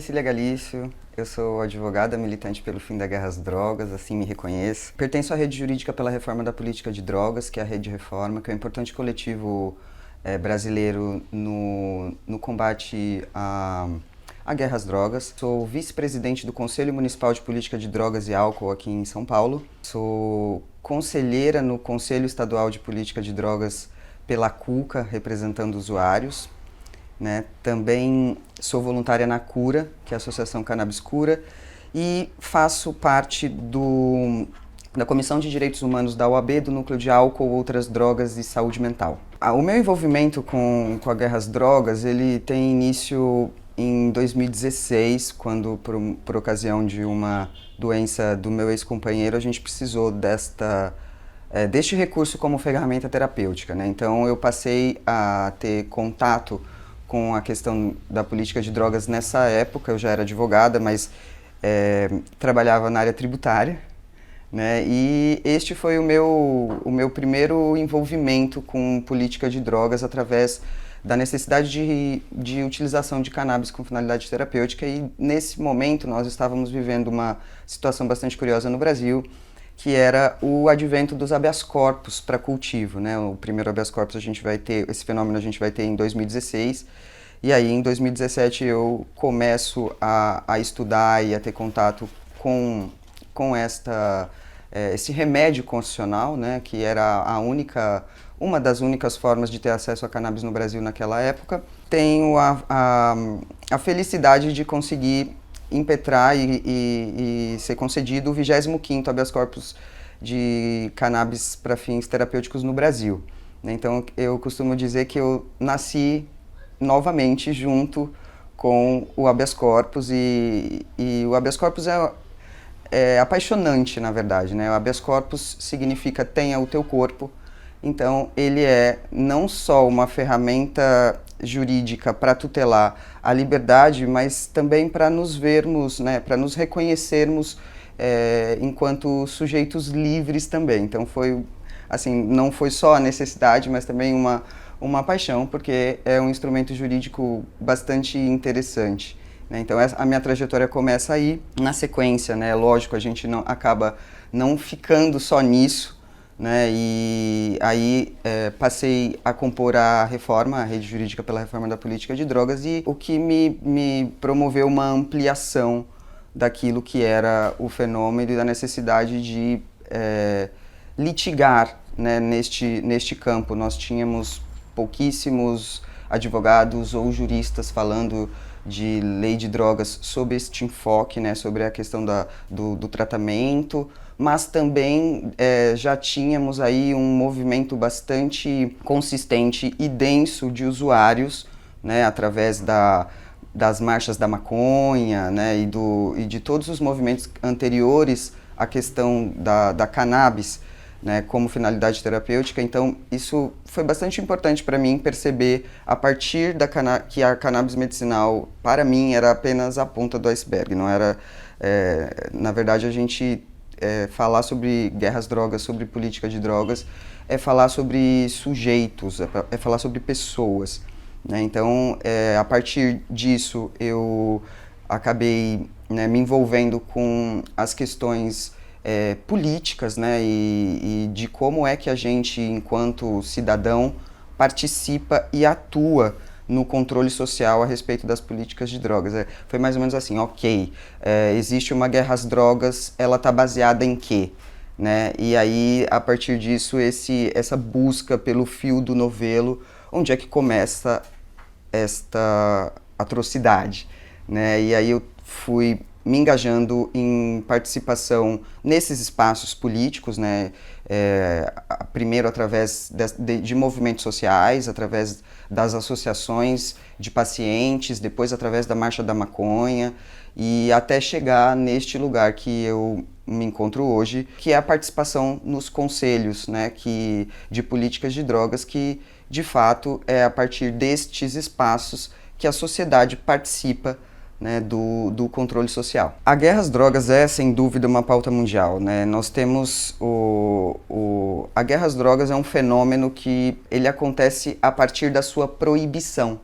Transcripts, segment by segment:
Cecília Galício, eu sou advogada militante pelo fim da guerra às drogas, assim me reconheço. Pertenço à Rede Jurídica pela Reforma da Política de Drogas, que é a Rede Reforma, que é um importante coletivo brasileiro no combate à guerra às drogas. Sou vice-presidente do Conselho Municipal de Política de Drogas e Álcool aqui em São Paulo. Sou conselheira no Conselho Estadual de Política de Drogas pela CUCA, representando usuários. Também sou voluntária na Cura, que é a Associação Cannabis Cura, e faço parte da Comissão de Direitos Humanos da OAB, do Núcleo de Álcool, Outras Drogas e Saúde Mental. O meu envolvimento com a guerra às drogas, ele tem início em 2016, quando, por ocasião de uma doença do meu ex-companheiro, a gente precisou deste recurso como ferramenta terapêutica, Então eu passei a ter contato com a questão da política de drogas nessa época. Eu já era advogada, mas trabalhava na área tributária, E este foi o meu primeiro envolvimento com política de drogas através da necessidade de utilização de cannabis com finalidade terapêutica. E nesse momento nós estávamos vivendo uma situação bastante curiosa no Brasil, que era o advento dos habeas corpus para cultivo, O primeiro habeas corpus esse fenômeno a gente vai ter em 2016, e aí em 2017 eu começo a estudar e a ter contato com esse remédio constitucional, que era uma das únicas formas de ter acesso a cannabis no Brasil naquela época. Tenho a felicidade de conseguir impetrar e ser concedido o 25º habeas corpus de cannabis para fins terapêuticos no Brasil. Então eu costumo dizer que eu nasci novamente junto com o habeas corpus, e o habeas corpus é apaixonante, na verdade, O habeas corpus significa tenha o teu corpo. Então ele é não só uma ferramenta jurídica para tutelar a liberdade, mas também para nos vermos, para nos reconhecermos enquanto sujeitos livres também. Então não foi só a necessidade, mas também uma paixão, porque é um instrumento jurídico bastante interessante. Então a minha trajetória começa aí. Na sequência, lógico, a gente acaba não ficando só nisso, E aí passei a compor a reforma, a Rede Jurídica pela Reforma da Política de Drogas, e o que me promoveu uma ampliação daquilo que era o fenômeno e da necessidade de litigar, neste campo. Nós tínhamos pouquíssimos advogados ou juristas falando de lei de drogas sob este enfoque, sobre a questão do tratamento, mas também já tínhamos aí um movimento bastante consistente e denso de usuários, através das marchas da maconha, e de todos os movimentos anteriores à questão da cannabis, como finalidade terapêutica. Então isso foi bastante importante para mim perceber, a partir que a cannabis medicinal, para mim, era apenas a ponta do iceberg. Não era, na verdade, a gente falar sobre guerra às drogas, sobre política de drogas, é falar sobre sujeitos, é falar sobre pessoas, Então, a partir disso, eu acabei me envolvendo com as questões políticas, e de como é que a gente, enquanto cidadão, participa e atua no controle social a respeito das políticas de drogas. Foi mais ou menos assim, existe uma guerra às drogas, ela está baseada em quê? E aí, a partir disso, essa busca pelo fio do novelo, onde é que começa esta atrocidade, E aí eu fui me engajando em participação nesses espaços políticos, primeiro através de movimentos sociais, através das associações de pacientes, depois através da Marcha da Maconha, e até chegar neste lugar que eu me encontro hoje, que é a participação nos conselhos, de políticas de drogas, que de fato é a partir destes espaços que a sociedade participa, do controle social. A guerra às drogas é, sem dúvida, uma pauta mundial, Nós temos a guerra às drogas é um fenômeno que ele acontece a partir da sua proibição,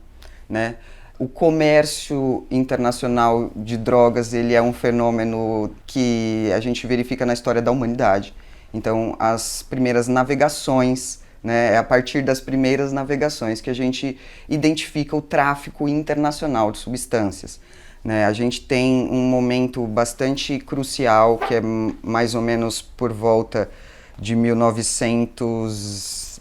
O comércio internacional de drogas, ele é um fenômeno que a gente verifica na história da humanidade. Então, as primeiras navegações, né, é a partir das primeiras navegações que a gente identifica o tráfico internacional de substâncias. Né? A gente tem um momento bastante crucial, que é mais ou menos por volta de 1900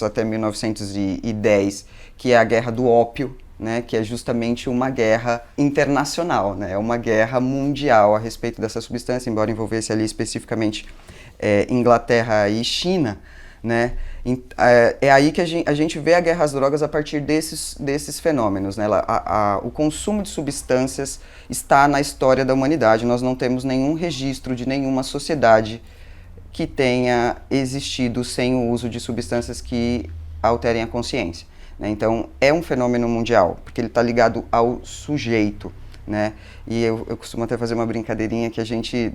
até 1910, que é a Guerra do Ópio, né, que é justamente uma guerra internacional, né, é uma guerra mundial a respeito dessa substância, embora envolvesse ali especificamente Inglaterra e China, né, é aí que a gente vê a guerra às drogas a partir desses fenômenos, né, o consumo de substâncias está na história da humanidade, nós não temos nenhum registro de nenhuma sociedade que tenha existido sem o uso de substâncias que alterem a consciência. Né? Então, é um fenômeno mundial, porque ele está ligado ao sujeito. Né? E eu costumo até fazer uma brincadeirinha que a gente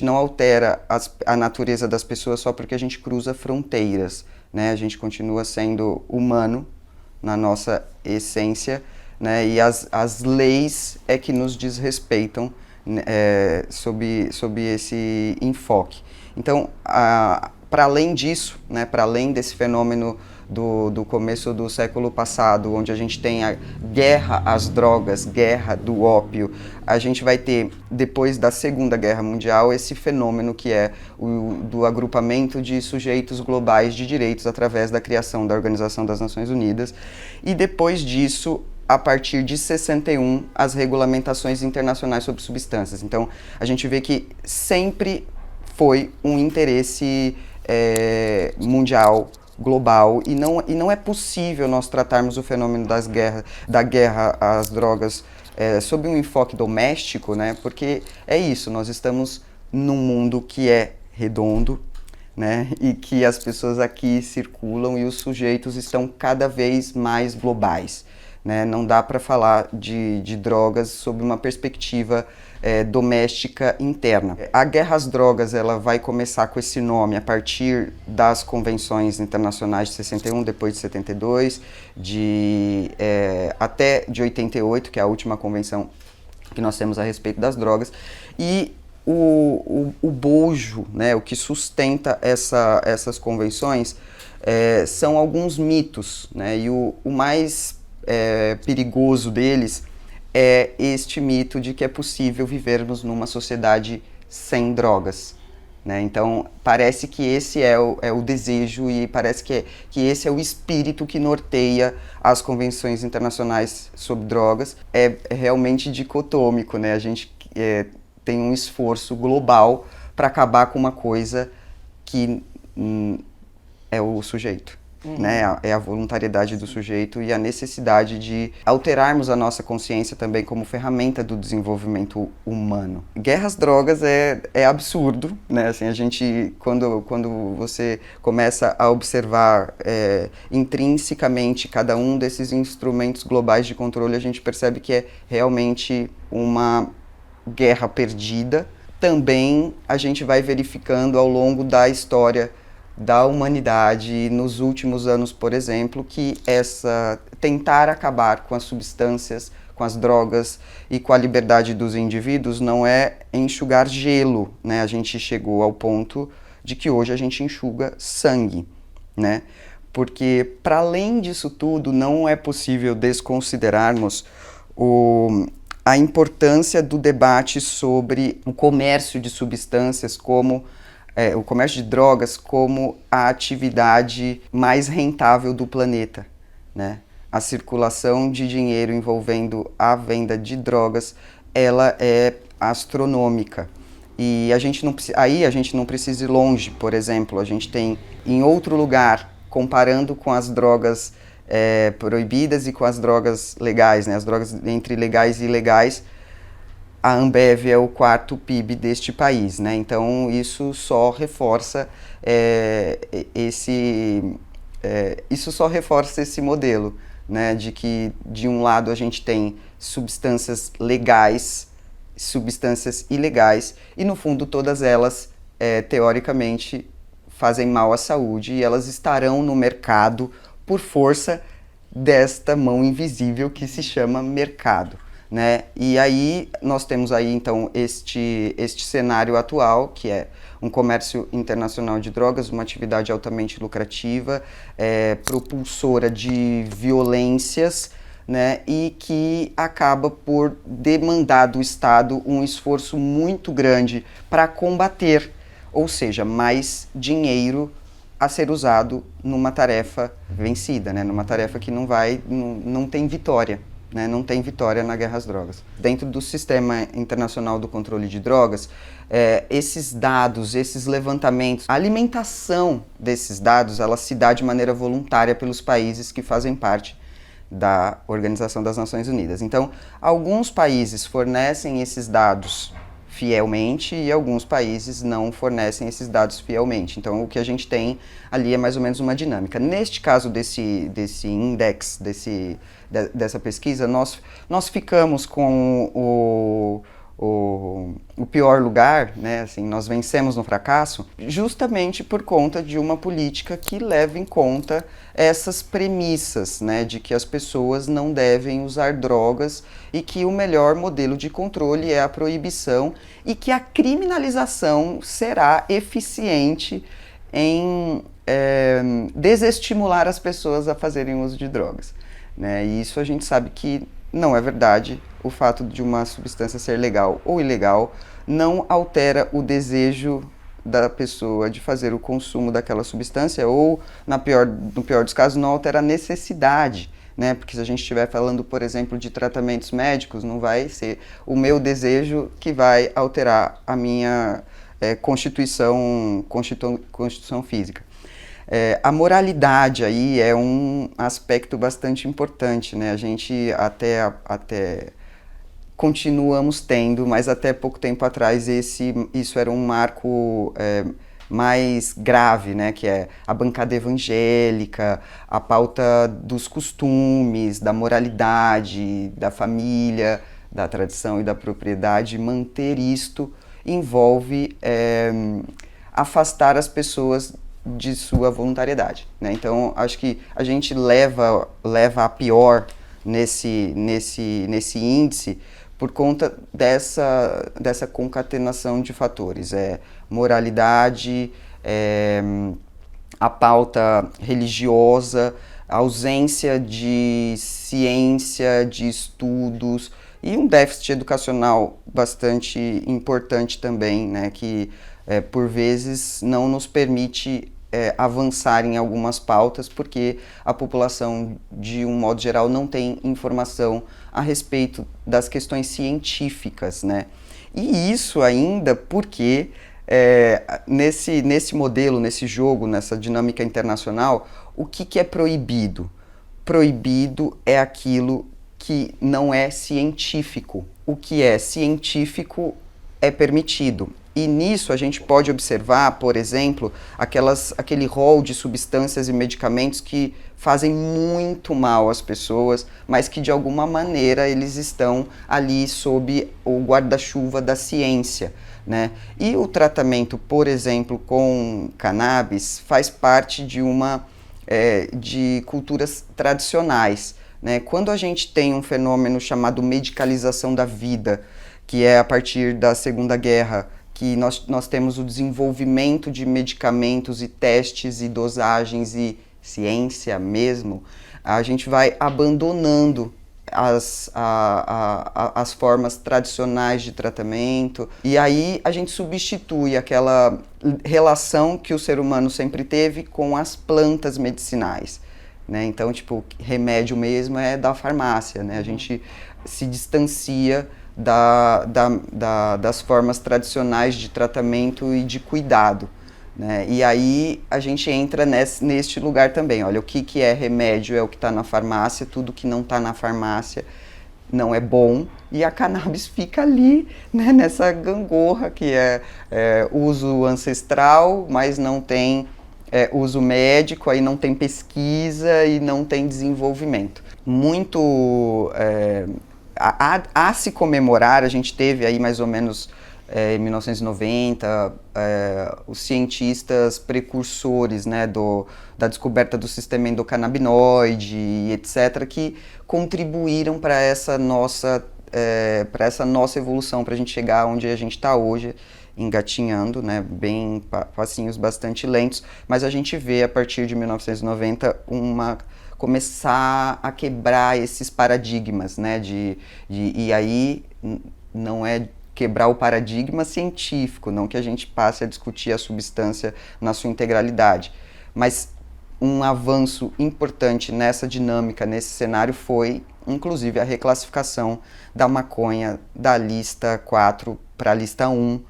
não altera a natureza das pessoas só porque a gente cruza fronteiras. Né? A gente continua sendo humano na nossa essência, né? E as leis é que nos desrespeitam sob esse enfoque. Então, para além disso, né, para além desse fenômeno do começo do século passado, onde a gente tem a guerra às drogas, guerra do ópio, a gente vai ter, depois da Segunda Guerra Mundial, esse fenômeno que é do agrupamento de sujeitos globais de direitos através da criação da Organização das Nações Unidas, e depois disso, a partir de 61, as regulamentações internacionais sobre substâncias. Então, a gente vê que sempre foi um interesse mundial, global, e não é possível nós tratarmos o fenômeno da guerra às drogas sob um enfoque doméstico, né? Porque é isso, nós estamos num mundo que é redondo, né? E que as pessoas aqui circulam e os sujeitos estão cada vez mais globais. Né? Não dá para falar de drogas sob uma perspectiva doméstica interna. A guerra às drogas ela vai começar com esse nome a partir das convenções internacionais de 61, depois de 72, até de 88, que é a última convenção que nós temos a respeito das drogas, e o bojo, né, o que sustenta essas convenções são alguns mitos, né, e o mais perigoso deles é este mito de que é possível vivermos numa sociedade sem drogas. Né? Então, parece que esse é o desejo e parece que esse é o espírito que norteia as convenções internacionais sobre drogas. É realmente dicotômico, né? A gente tem um esforço global para acabar com uma coisa que é o sujeito. Né? É a voluntariedade do sujeito e a necessidade de alterarmos a nossa consciência também como ferramenta do desenvolvimento humano. Guerra às drogas é absurdo, né? Assim, a gente, quando você começa a observar intrinsecamente cada um desses instrumentos globais de controle, a gente percebe que é realmente uma guerra perdida. Também a gente vai verificando ao longo da história da humanidade nos últimos anos, por exemplo, que tentar acabar com as substâncias, com as drogas e com a liberdade dos indivíduos não é enxugar gelo, né? A gente chegou ao ponto de que hoje a gente enxuga sangue, né? Porque para além disso tudo não é possível desconsiderarmos a importância do debate sobre o comércio de substâncias como o comércio de drogas como a atividade mais rentável do planeta, né? A circulação de dinheiro envolvendo a venda de drogas, ela é astronômica. E a gente não precisa ir longe, por exemplo, a gente tem em outro lugar, comparando com as drogas proibidas e com as drogas legais, né? As drogas entre legais e ilegais, a Ambev é o quarto PIB deste país, né? Então isso só reforça esse modelo, né? De que de um lado a gente tem substâncias legais, substâncias ilegais e no fundo todas elas teoricamente fazem mal à saúde e elas estarão no mercado por força desta mão invisível que se chama mercado, né? E aí nós temos aí então este cenário atual, que é um comércio internacional de drogas, uma atividade altamente lucrativa, propulsora de violências, né, e que acaba por demandar do Estado um esforço muito grande para combater, ou seja, mais dinheiro a ser usado numa tarefa vencida, né, numa tarefa que não tem vitória. Né, não tem vitória na guerra às drogas. Dentro do Sistema Internacional do Controle de Drogas, esses dados, esses levantamentos, a alimentação desses dados, ela se dá de maneira voluntária pelos países que fazem parte da Organização das Nações Unidas. Então, alguns países fornecem esses dados fielmente e alguns países não fornecem esses dados fielmente. Então, o que a gente tem ali é mais ou menos uma dinâmica. Neste caso desse index, dessa pesquisa, nós ficamos com o pior lugar, né? Assim, nós vencemos no fracasso, justamente por conta de uma política que leva em conta essas premissas, né, de que as pessoas não devem usar drogas e que o melhor modelo de controle é a proibição e que a criminalização será eficiente em desestimular as pessoas a fazerem uso de drogas, né? E isso a gente sabe que não é verdade. O fato de uma substância ser legal ou ilegal não altera o desejo da pessoa de fazer o consumo daquela substância ou, no pior dos casos, não altera a necessidade, né? Porque se a gente estiver falando, por exemplo, de tratamentos médicos, não vai ser o meu desejo que vai alterar a minha constituição física. A moralidade aí é um aspecto bastante importante, né? A gente até continuamos tendo, mas até pouco tempo atrás isso era um marco mais grave, né? Que é a bancada evangélica, a pauta dos costumes, da moralidade, da família, da tradição e da propriedade. Manter isto envolve afastar as pessoas de sua voluntariedade, né? Então, acho que a gente leva a pior nesse índice por conta dessa concatenação de fatores. Moralidade, a pauta religiosa, a ausência de ciência, de estudos e um déficit educacional bastante importante também, né, que por vezes não nos permite avançar em algumas pautas porque a população, de um modo geral, não tem informação a respeito das questões científicas, né? E isso ainda porque nesse modelo, nesse jogo, nessa dinâmica internacional, o que é proibido? Proibido é aquilo que não é científico. O que é científico é permitido. E nisso a gente pode observar, por exemplo, aquele rol de substâncias e medicamentos que fazem muito mal às pessoas, mas que de alguma maneira eles estão ali sob o guarda-chuva da ciência, né? E o tratamento, por exemplo, com cannabis faz parte de culturas tradicionais, né? Quando a gente tem um fenômeno chamado medicalização da vida, que é a partir da Segunda Guerra, que nós temos o desenvolvimento de medicamentos e testes e dosagens e ciência mesmo, a gente vai abandonando as formas tradicionais de tratamento e aí a gente substitui aquela relação que o ser humano sempre teve com as plantas medicinais, né? Então, tipo, remédio mesmo é da farmácia, né? A gente se distancia das formas tradicionais de tratamento e de cuidado, né? E aí a gente entra neste lugar também. Olha, o que é remédio é o que está na farmácia, tudo que não está na farmácia não é bom, e a cannabis fica ali, né, nessa gangorra que é uso ancestral, mas não tem uso médico, aí não tem pesquisa e não tem desenvolvimento. Muito a se comemorar, a gente teve aí mais ou menos em 1990, os cientistas precursores, né, da descoberta do sistema endocannabinoide, etc., que contribuíram para essa nossa evolução, para a gente chegar onde a gente está hoje, engatinhando, né, bem passinhos bastante lentos, mas a gente vê a partir de 1990 começar a quebrar esses paradigmas, né, e aí não é quebrar o paradigma científico, não que a gente passe a discutir a substância na sua integralidade, mas um avanço importante nessa dinâmica, nesse cenário, foi inclusive a reclassificação da maconha da lista 4 para a lista 1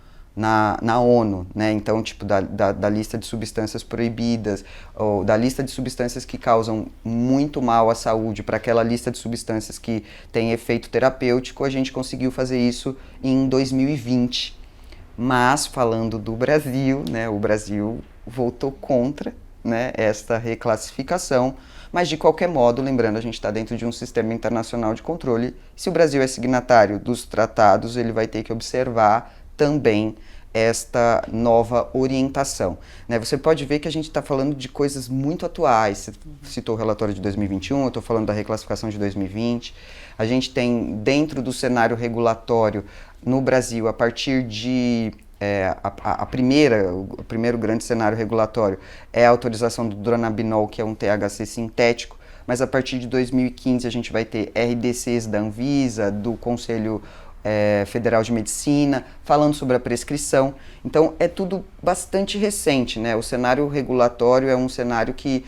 na ONU, né? Então, tipo, da lista de substâncias proibidas, ou da lista de substâncias que causam muito mal à saúde, para aquela lista de substâncias que tem efeito terapêutico, a gente conseguiu fazer isso em 2020. Mas, falando do Brasil, né, o Brasil votou contra, né, esta reclassificação, mas de qualquer modo, lembrando, a gente está dentro de um sistema internacional de controle. Se o Brasil é signatário dos tratados, ele vai ter que observar também esta nova orientação, né? Você pode ver que a gente está falando de coisas muito atuais. Você citou o relatório de 2021, eu estou falando da reclassificação de 2020. A gente tem, dentro do cenário regulatório no Brasil, a partir de o primeiro grande cenário regulatório é a autorização do Dronabinol, que é um THC sintético, mas a partir de 2015 a gente vai ter RDCs da Anvisa, do Conselho Federal de Medicina, falando sobre a prescrição. Então é tudo bastante recente, né? O cenário regulatório é um cenário que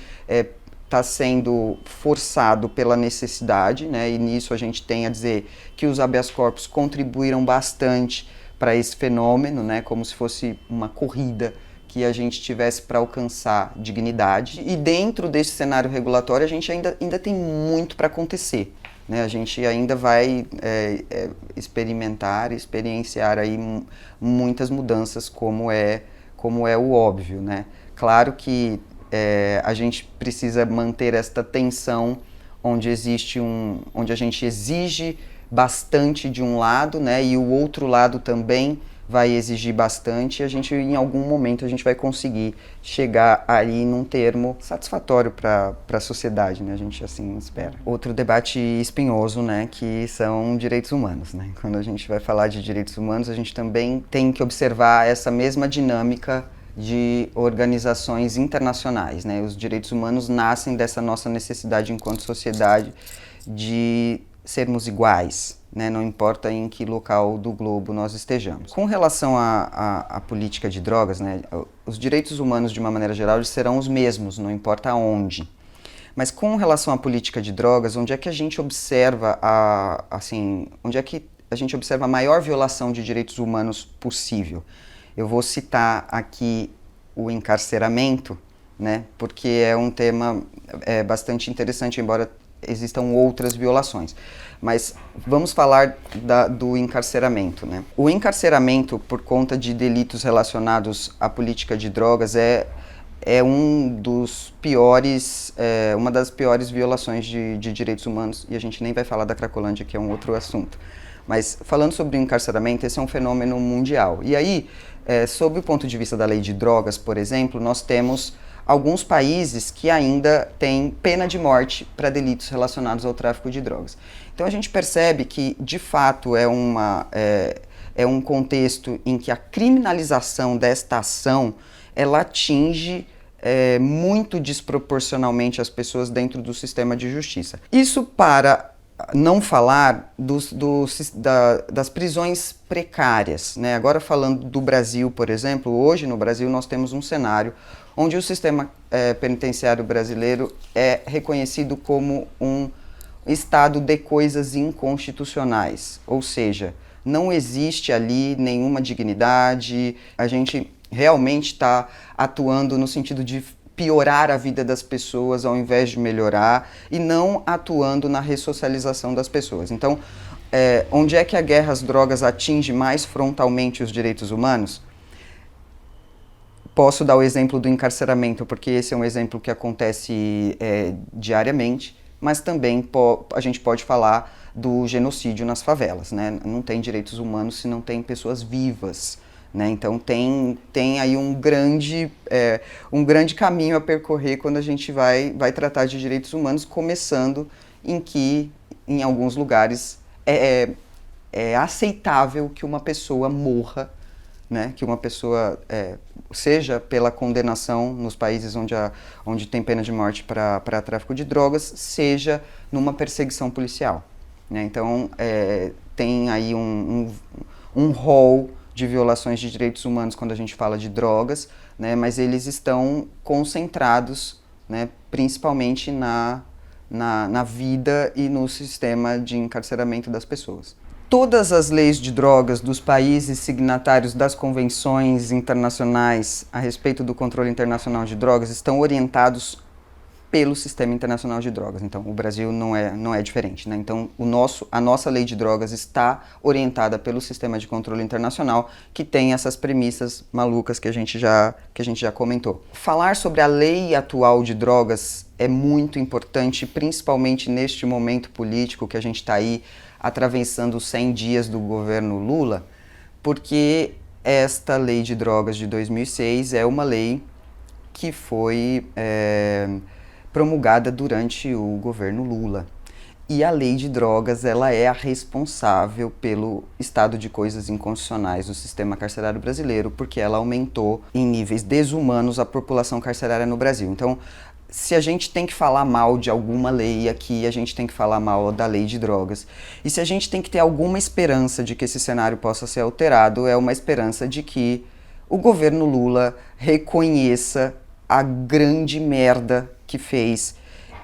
está sendo forçado pela necessidade, né? E nisso a gente tem a dizer que os habeas corpus contribuíram bastante para esse fenômeno, né? Como se fosse uma corrida que a gente tivesse para alcançar dignidade. E dentro desse cenário regulatório a gente ainda tem muito para acontecer, né? A gente ainda vai experienciar aí muitas mudanças, como é o óbvio, né? Claro que a gente precisa manter esta tensão onde a gente exige bastante de um lado, né? E o outro lado também vai exigir bastante, e em algum momento a gente vai conseguir chegar aí num termo satisfatório para a sociedade, né? A gente assim espera. Outro debate espinhoso, né, que são direitos humanos, né? Quando a gente vai falar de direitos humanos, a gente também tem que observar essa mesma dinâmica de organizações internacionais, né? Os direitos humanos nascem dessa nossa necessidade enquanto sociedade de sermos iguais, né? Não importa em que local do globo nós estejamos. Com relação à política de drogas, né, os direitos humanos, de uma maneira geral, eles serão os mesmos, não importa onde. Mas com relação à política de drogas, onde é que a gente observa onde é que a gente observa a maior violação de direitos humanos possível? Eu vou citar aqui o encarceramento, né, porque é um tema bastante interessante, embora existam outras violações. Mas vamos falar do encarceramento, né? O encarceramento por conta de delitos relacionados à política de drogas é uma das piores violações de direitos humanos, e a gente nem vai falar da Cracolândia, que é um outro assunto. Mas falando sobre o encarceramento, esse é um fenômeno mundial. E aí, sob o ponto de vista da lei de drogas, por exemplo, nós temos alguns países que ainda têm pena de morte para delitos relacionados ao tráfico de drogas. Então a gente percebe que, de fato, é um contexto em que a criminalização desta ação ela atinge muito desproporcionalmente as pessoas dentro do sistema de justiça. Isso para não falar das prisões precárias, né? Agora falando do Brasil, por exemplo, hoje no Brasil nós temos um cenário onde o sistema penitenciário brasileiro é reconhecido como um estado de coisas inconstitucionais, ou seja, não existe ali nenhuma dignidade, a gente realmente está atuando no sentido de piorar a vida das pessoas ao invés de melhorar, e não atuando na ressocialização das pessoas. Então, onde é que a guerra às drogas atinge mais frontalmente os direitos humanos? Posso dar o exemplo do encarceramento, porque esse é um exemplo que acontece diariamente, mas também a gente pode falar do genocídio nas favelas, né? Não tem direitos humanos se não tem pessoas vivas, né? Então tem aí um grande caminho a percorrer quando a gente vai tratar de direitos humanos, começando em que, em alguns lugares, é aceitável que uma pessoa morra, né? Que uma pessoa, seja pela condenação nos países onde tem pena de morte para tráfico de drogas, seja numa perseguição policial, né? Então, tem aí um rol de violações de direitos humanos quando a gente fala de drogas, né? Mas eles estão concentrados, né? Principalmente na vida e no sistema de encarceramento das pessoas. Todas as leis de drogas dos países signatários das convenções internacionais a respeito do controle internacional de drogas estão orientados pelo Sistema Internacional de Drogas. Então, o Brasil não é diferente, né? Então, a nossa lei de drogas está orientada pelo Sistema de Controle Internacional, que tem essas premissas malucas que a gente já comentou. Falar sobre a lei atual de drogas é muito importante, principalmente neste momento político que a gente está aí atravessando os 100 dias do governo Lula, porque esta lei de drogas de 2006 é uma lei que foi promulgada durante o governo Lula. E a lei de drogas, ela é a responsável pelo estado de coisas inconstitucionais do sistema carcerário brasileiro, porque ela aumentou em níveis desumanos a população carcerária no Brasil. Então, se a gente tem que falar mal de alguma lei aqui, a gente tem que falar mal da lei de drogas. E se a gente tem que ter alguma esperança de que esse cenário possa ser alterado, é uma esperança de que o governo Lula reconheça a grande merda que fez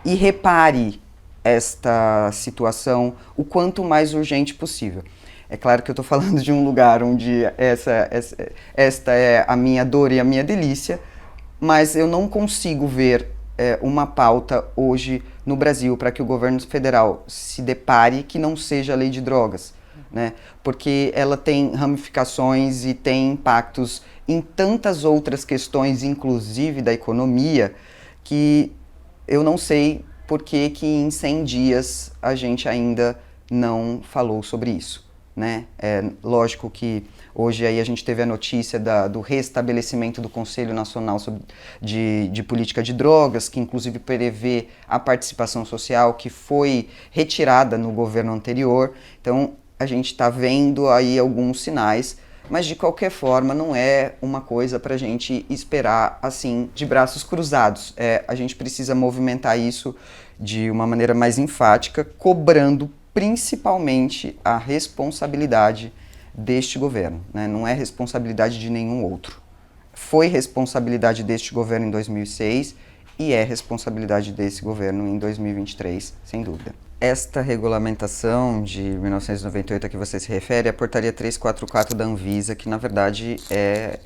e repare esta situação o quanto mais urgente possível. É claro que eu estou falando de um lugar onde esta é a minha dor e a minha delícia, mas eu não consigo ver uma pauta hoje no Brasil para que o governo federal se depare que não seja a lei de drogas, né? Porque ela tem ramificações e tem impactos em tantas outras questões, inclusive da economia, que eu não sei por que em 100 dias a gente ainda não falou sobre isso, né? É lógico que hoje aí a gente teve a notícia do restabelecimento do Conselho Nacional de Política de Drogas, que inclusive prevê a participação social, que foi retirada no governo anterior. Então a gente está vendo aí alguns sinais, mas de qualquer forma não é uma coisa para a gente esperar assim de braços cruzados. A gente precisa movimentar isso de uma maneira mais enfática, cobrando principalmente a responsabilidade deste governo, né? Não é responsabilidade de nenhum outro. Foi responsabilidade deste governo em 2006 e é responsabilidade desse governo em 2023, sem dúvida. Esta regulamentação de 1998 a que você se refere é a portaria 344 da Anvisa, que na verdade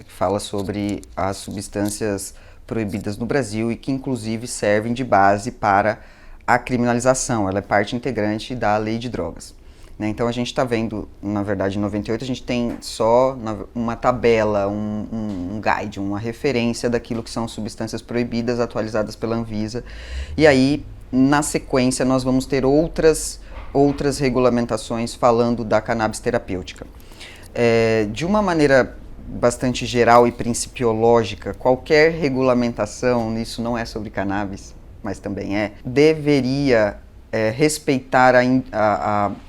fala sobre as substâncias proibidas no Brasil e que inclusive servem de base para a criminalização. Ela é parte integrante da lei de drogas, né? Então a gente está vendo, na verdade em 98 a gente tem só uma tabela, um guide, uma referência daquilo que são substâncias proibidas atualizadas pela Anvisa, e aí na sequência nós vamos ter outras regulamentações falando da cannabis terapêutica. De uma maneira bastante geral e principiológica, qualquer regulamentação, isso não é sobre cannabis, mas também deveria respeitar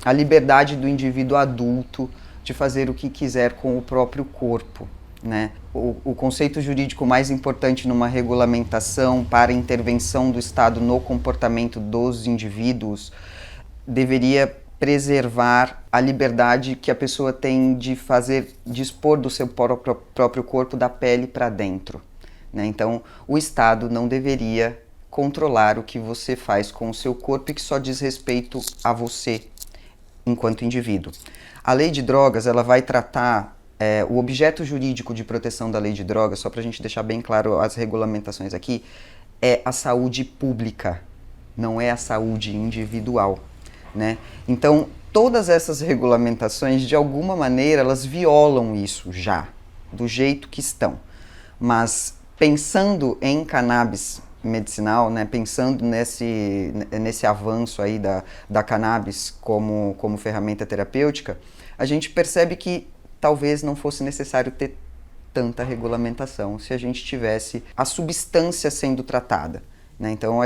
a liberdade do indivíduo adulto de fazer o que quiser com o próprio corpo, né? O conceito jurídico mais importante numa regulamentação para intervenção do Estado no comportamento dos indivíduos deveria preservar a liberdade que a pessoa tem de dispor do seu próprio corpo, da pele para dentro, né? Então, o Estado não deveria controlar o que você faz com o seu corpo e que só diz respeito a você enquanto indivíduo. A lei de drogas, ela vai tratar o objeto jurídico de proteção da lei de drogas, só para a gente deixar bem claro as regulamentações aqui, é a saúde pública, não é a saúde individual, né? Então, todas essas regulamentações, de alguma maneira, elas violam isso já, do jeito que estão. Mas, pensando em cannabis medicinal, né, pensando nesse avanço aí da cannabis como ferramenta terapêutica, a gente percebe que talvez não fosse necessário ter tanta regulamentação se a gente tivesse a substância sendo tratada. Né? Então,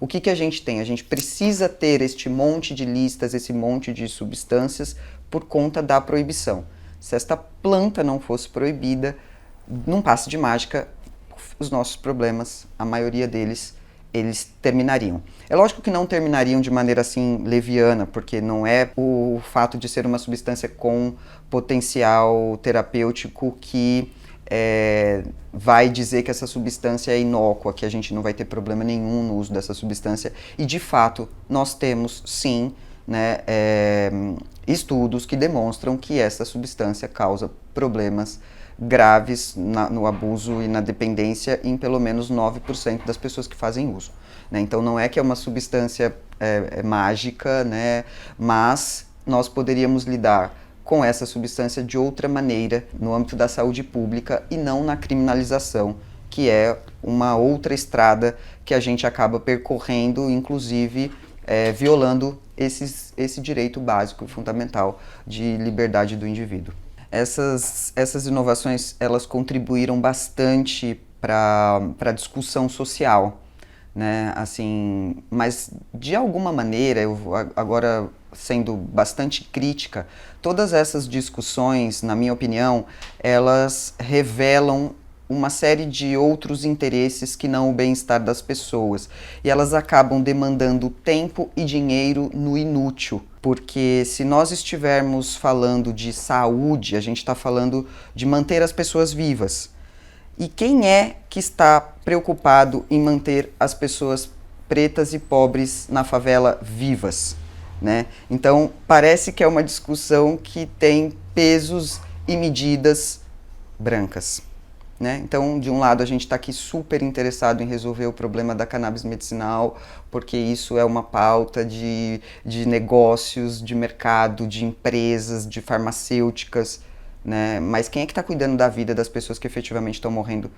o que a gente tem? A gente precisa ter este monte de listas, esse monte de substâncias por conta da proibição. Se esta planta não fosse proibida, num passe de mágica, os nossos problemas, a maioria deles, eles terminariam. É lógico que não terminariam de maneira assim leviana, porque não é o fato de ser uma substância com potencial terapêutico que vai dizer que essa substância é inócua, que a gente não vai ter problema nenhum no uso dessa substância. E de fato, nós temos sim, né, estudos que demonstram que essa substância causa problemas graves no abuso e na dependência em pelo menos 9% das pessoas que fazem uso. Né? Então não é que é uma substância mágica, né? Mas nós poderíamos lidar com essa substância de outra maneira no âmbito da saúde pública e não na criminalização, que é uma outra estrada que a gente acaba percorrendo, inclusive violando esse direito básico e fundamental de liberdade do indivíduo. Essas inovações, elas contribuíram bastante para a discussão social, né? Assim, mas de alguma maneira, eu agora sendo bastante crítica, todas essas discussões, na minha opinião, elas revelam uma série de outros interesses que não o bem-estar das pessoas. E elas acabam demandando tempo e dinheiro no inútil. Porque se nós estivermos falando de saúde, a gente está falando de manter as pessoas vivas. E quem é que está preocupado em manter as pessoas pretas e pobres na favela vivas? Né? Então, parece que é uma discussão que tem pesos e medidas brancas. Né? Então, de um lado, a gente está aqui super interessado em resolver o problema da cannabis medicinal, porque isso é uma pauta de negócios, de mercado, de empresas, de farmacêuticas, né? Mas quem é que está cuidando da vida das pessoas que efetivamente estão morrendo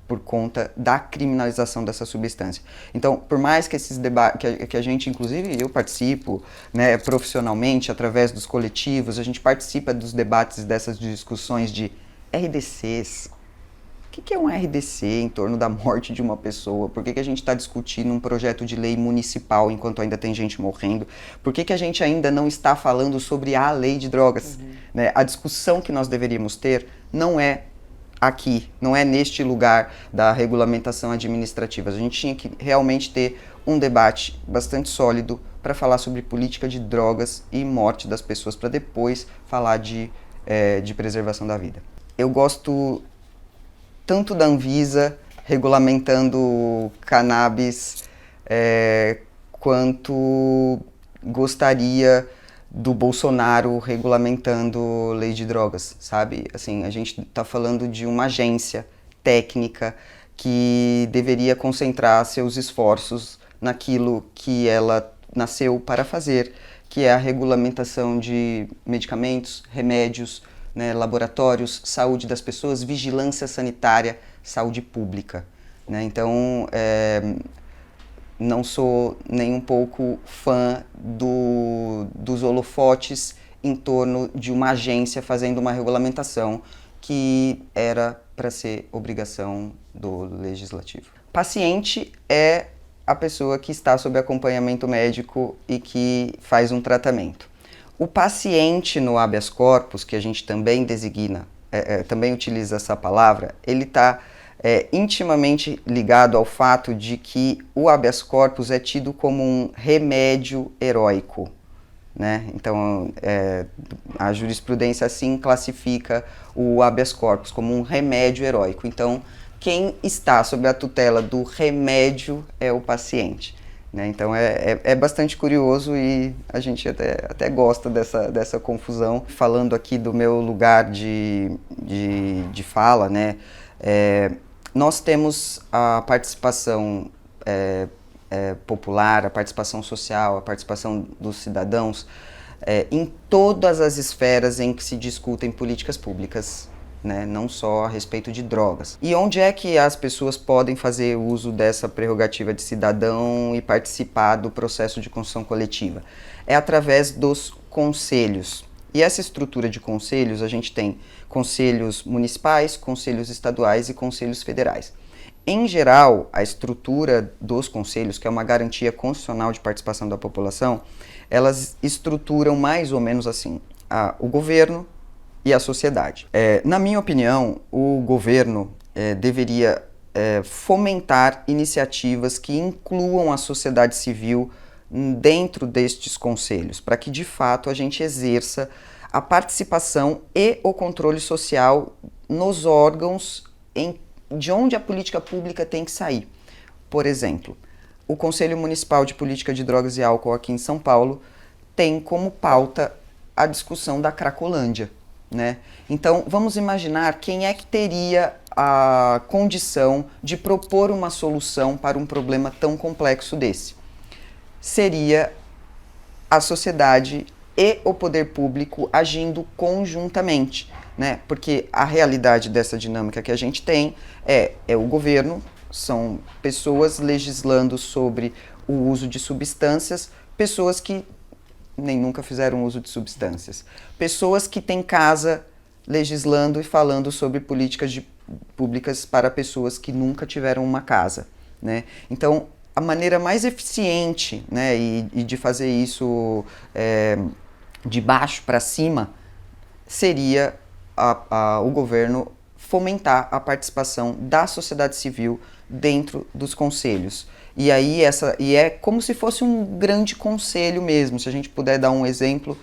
por conta da criminalização dessa substância? Então, por mais que esses debates, que a gente, inclusive eu participo, né, profissionalmente, através dos coletivos, a gente participa dos debates dessas discussões de RDCs. O que é um RDC em torno da morte de uma pessoa? Por que a gente está discutindo um projeto de lei municipal enquanto ainda tem gente morrendo? Por que a gente ainda não está falando sobre a lei de drogas? Né? A discussão que nós deveríamos ter não é aqui, não é neste lugar da regulamentação administrativa. A gente tinha que realmente ter um debate bastante sólido para falar sobre política de drogas e morte das pessoas, para depois falar de preservação da vida. Eu gosto tanto da Anvisa regulamentando cannabis, quanto gostaria do Bolsonaro regulamentando lei de drogas, sabe? Assim, a gente está falando de uma agência técnica que deveria concentrar seus esforços naquilo que ela nasceu para fazer, que é a regulamentação de medicamentos, remédios, né, laboratórios, saúde das pessoas, vigilância sanitária, saúde pública. Né? Então, não sou nem um pouco fã dos holofotes em torno de uma agência fazendo uma regulamentação que era para ser obrigação do legislativo. Paciente é a pessoa que está sob acompanhamento médico e que faz um tratamento. O paciente no habeas corpus, que a gente também designa, também utiliza essa palavra, ele está intimamente ligado ao fato de que o habeas corpus é tido como um remédio heróico. Né? Então, a jurisprudência assim classifica o habeas corpus como um remédio heróico. Então, quem está sob a tutela do remédio é o paciente. Né? Então é bastante curioso e a gente até gosta dessa confusão. Falando aqui do meu lugar de fala, né? Nós temos a participação popular, a participação social, a participação dos cidadãos em todas as esferas em que se discutem políticas públicas né? Não só a respeito de drogas. E onde é que as pessoas podem fazer uso dessa prerrogativa de cidadão e participar do processo de construção coletiva? É através dos conselhos. E essa estrutura de conselhos, a gente tem conselhos municipais, conselhos estaduais e conselhos federais. Em geral, a estrutura dos conselhos, que é uma garantia constitucional de participação da população, elas estruturam mais ou menos assim, o governo e a sociedade. Na minha opinião, o governo deveria fomentar iniciativas que incluam a sociedade civil dentro destes conselhos, para que de fato a gente exerça a participação e o controle social nos órgãos de onde a política pública tem que sair. Por exemplo, o Conselho Municipal de Política de Drogas e Álcool aqui em São Paulo tem como pauta a discussão da Cracolândia, né? Então, vamos imaginar quem é que teria a condição de propor uma solução para um problema tão complexo desse. Seria a sociedade e o poder público agindo conjuntamente, né? Porque a realidade dessa dinâmica que a gente tem é o governo, são pessoas legislando sobre o uso de substâncias, pessoas que nem nunca fizeram uso de substâncias, pessoas que têm casa legislando e falando sobre políticas públicas para pessoas que nunca tiveram uma casa, né? Então, a maneira mais eficiente, né, e de fazer isso de baixo para cima seria o governo fomentar a participação da sociedade civil dentro dos conselhos. E aí é como se fosse um grande conselho mesmo. Se a gente puder dar um exemplo,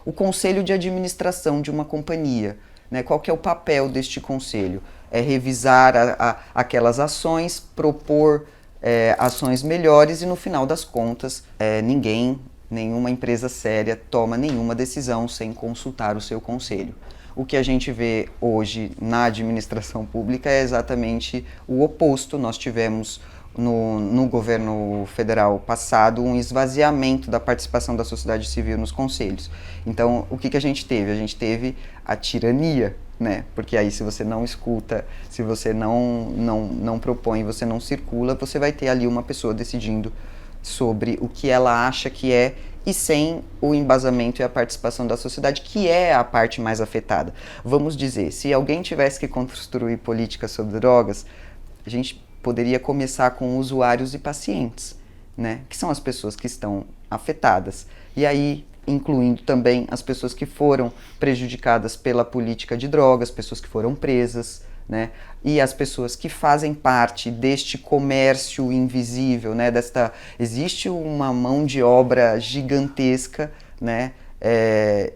o conselho de administração de uma companhia, né? Qual que é o papel deste conselho? É revisar aquelas ações, propor ações melhores e no final das contas nenhuma empresa séria toma nenhuma decisão sem consultar o seu conselho. O que a gente vê hoje na administração pública é exatamente o oposto. Nós tivemos no governo federal passado um esvaziamento da participação da sociedade civil nos conselhos. Então, o que a gente teve? A gente teve a tirania, né? Porque aí se você não escuta, se você não propõe, você não circula, você vai ter ali uma pessoa decidindo sobre o que ela acha que é e sem o embasamento e a participação da sociedade, que é a parte mais afetada. Vamos dizer, se alguém tivesse que construir políticas sobre drogas, a gente poderia começar com usuários e pacientes, né? Que são as pessoas que estão afetadas. E aí, incluindo também as pessoas que foram prejudicadas pela política de drogas, pessoas que foram presas, né? E as pessoas que fazem parte deste comércio invisível, né? Existe uma mão de obra gigantesca, né?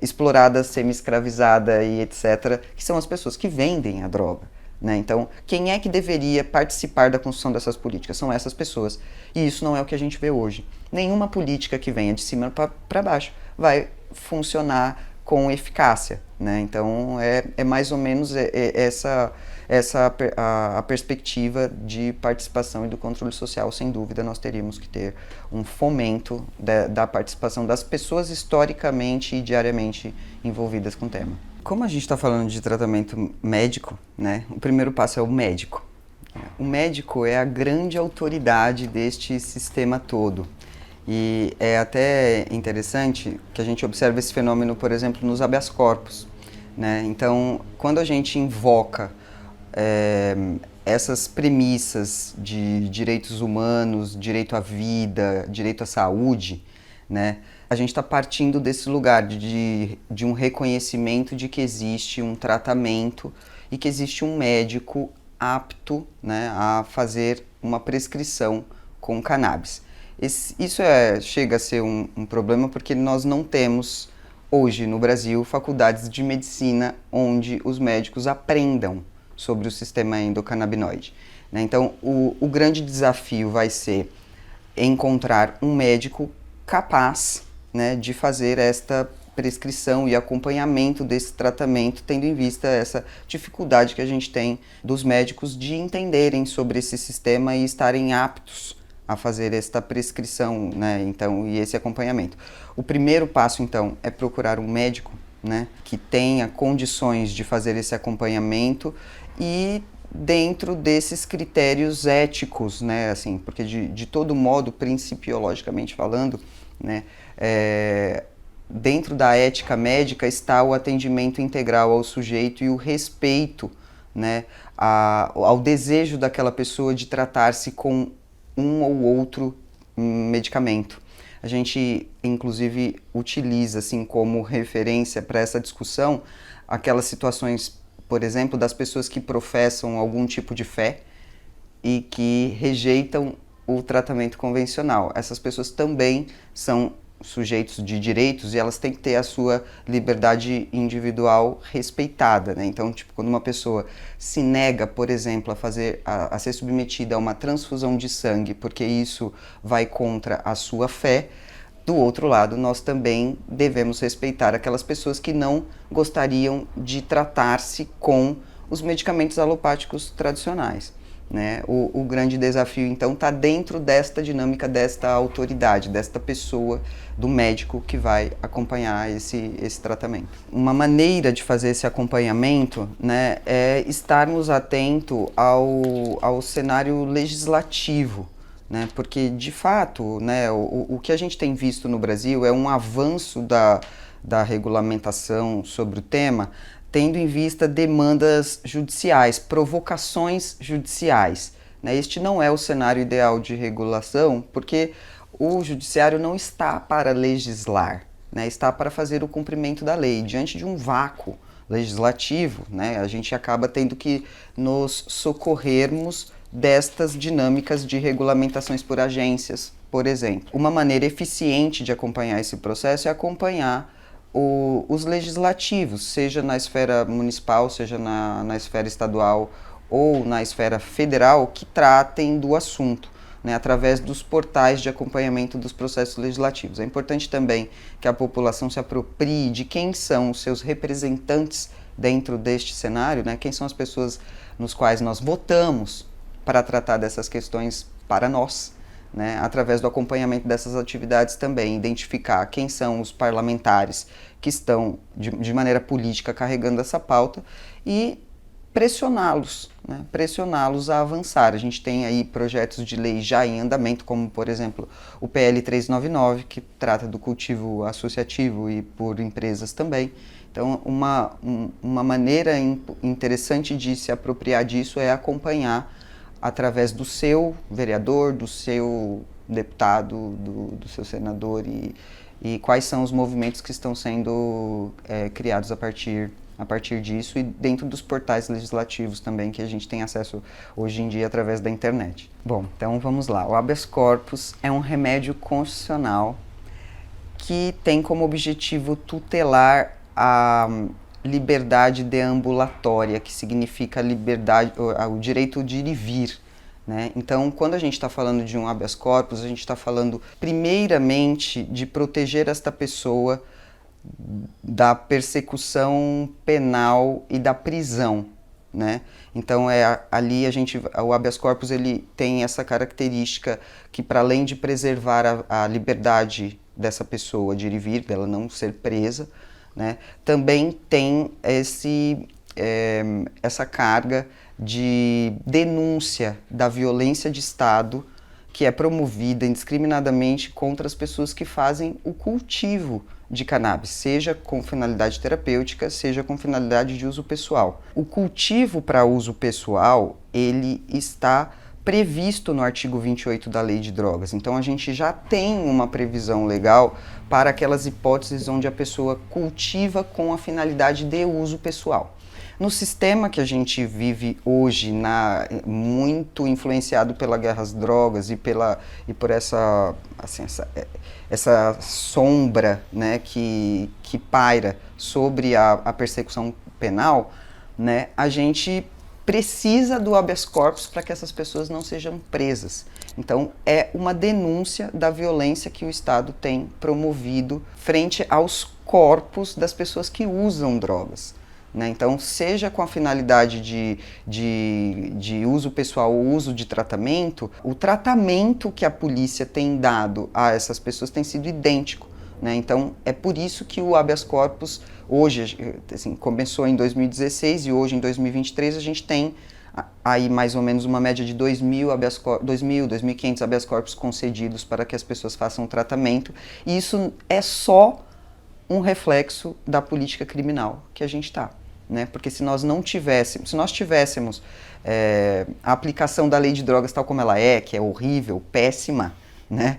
Explorada, semi-escravizada e etc., que são as pessoas que vendem a droga, né? Então, quem é que deveria participar da construção dessas políticas? São essas pessoas. E isso não é o que a gente vê hoje. Nenhuma política que venha de cima para baixo vai funcionar com eficácia, né? Então, é mais ou menos essa a perspectiva de participação e do controle social. Sem dúvida, nós teríamos que ter um fomento da participação das pessoas historicamente e diariamente envolvidas com o tema. Como a gente está falando de tratamento médico, né, o primeiro passo é o médico. O médico é a grande autoridade deste sistema todo. E é até interessante que a gente observe esse fenômeno, por exemplo, nos habeas corpus, né? Então, quando a gente invoca essas premissas de direitos humanos, direito à vida, direito à saúde, né? A gente está partindo desse lugar de um reconhecimento de que existe um tratamento e que existe um médico apto, né, a fazer uma prescrição com cannabis. Isso chega a ser um problema porque nós não temos hoje no Brasil faculdades de medicina onde os médicos aprendam sobre o sistema endocannabinoide, né? Então, o grande desafio vai ser encontrar um médico capaz, né, de fazer esta prescrição e acompanhamento desse tratamento, tendo em vista essa dificuldade que a gente tem dos médicos de entenderem sobre esse sistema e estarem aptos a fazer esta prescrição, né, então, e esse acompanhamento. O primeiro passo, então, é procurar um médico né, que tenha condições de fazer esse acompanhamento e dentro desses critérios éticos, né, assim, porque de todo modo, principiologicamente falando, né, dentro da ética médica está o atendimento integral ao sujeito e o respeito, né, ao desejo daquela pessoa de tratar-se com um ou outro medicamento. A gente, inclusive, utiliza assim como referência para essa discussão aquelas situações, por exemplo, das pessoas que professam algum tipo de fé e que rejeitam o tratamento convencional. Essas pessoas também são sujeitos de direitos e elas têm que ter a sua liberdade individual respeitada, né? Então, tipo, quando uma pessoa se nega, por exemplo, a ser submetida a uma transfusão de sangue, porque isso vai contra a sua fé, do outro lado, nós também devemos respeitar aquelas pessoas que não gostariam de tratar-se com os medicamentos alopáticos tradicionais, né? O grande desafio, então, está dentro desta dinâmica, desta autoridade, desta pessoa, do médico que vai acompanhar esse tratamento. Uma maneira de fazer esse acompanhamento, né, é estarmos atentos ao cenário legislativo, né, porque, de fato, né, o que a gente tem visto no Brasil é um avanço da regulamentação sobre o tema, tendo em vista demandas judiciais, provocações judiciais, né? Este não é o cenário ideal de regulação, porque o judiciário não está para legislar, né? Está para fazer o cumprimento da lei. Diante de um vácuo legislativo, né, a gente acaba tendo que nos socorrermos destas dinâmicas de regulamentações por agências, por exemplo. Uma maneira eficiente de acompanhar esse processo é acompanhar os legislativos, seja na esfera municipal, seja na esfera estadual ou na esfera federal, que tratem do assunto, né, através dos portais de acompanhamento dos processos legislativos. É importante também que a população se aproprie de quem são os seus representantes dentro deste cenário, né, quem são as pessoas nos quais nós votamos para tratar dessas questões para nós, né, através do acompanhamento dessas atividades também, identificar quem são os parlamentares que estão de maneira política carregando essa pauta e pressioná-los, né, pressioná-los a avançar. A gente tem aí projetos de lei já em andamento, como por exemplo o PL 399, que trata do cultivo associativo e por empresas também. Então, uma maneira interessante de se apropriar disso é acompanhar através do seu vereador, do seu deputado, do seu senador e quais são os movimentos que estão sendo criados a partir disso e dentro dos portais legislativos também que a gente tem acesso hoje em dia através da internet. Bom, então vamos lá. O habeas corpus é um remédio constitucional que tem como objetivo tutelar a liberdade deambulatória, que significa liberdade, o direito de ir e vir, né? Então, quando a gente está falando de um habeas corpus, a gente está falando primeiramente de proteger esta pessoa da persecução penal e da prisão, né? Então ali o habeas corpus ele tem essa característica que, para além de preservar a liberdade dessa pessoa de ir e vir, dela não ser presa, né, também tem essa carga de denúncia da violência de Estado que é promovida indiscriminadamente contra as pessoas que fazem o cultivo de cannabis, seja com finalidade terapêutica, seja com finalidade de uso pessoal. O cultivo para uso pessoal, ele está previsto no artigo 28 da Lei de Drogas. Então, a gente já tem uma previsão legal para aquelas hipóteses onde a pessoa cultiva com a finalidade de uso pessoal. No sistema que a gente vive hoje, muito influenciado pela guerra às drogas e por essa sombra, né, que paira sobre a persecução penal, né, a gente precisa do habeas corpus para que essas pessoas não sejam presas. Então, é uma denúncia da violência que o Estado tem promovido frente aos corpos das pessoas que usam drogas, né? Então, seja com a finalidade de uso pessoal ou uso de tratamento, o tratamento que a polícia tem dado a essas pessoas tem sido idêntico né? Então, é por isso que o habeas corpus, hoje, assim, começou em 2016 e hoje, em 2023, a gente tem aí mais ou menos uma média de 2.500 habeas corpus concedidos para que as pessoas façam tratamento. E isso é só um reflexo da política criminal que a gente está. Né? Porque se nós tivéssemos a aplicação da lei de drogas tal como ela é, que é horrível, péssima, né?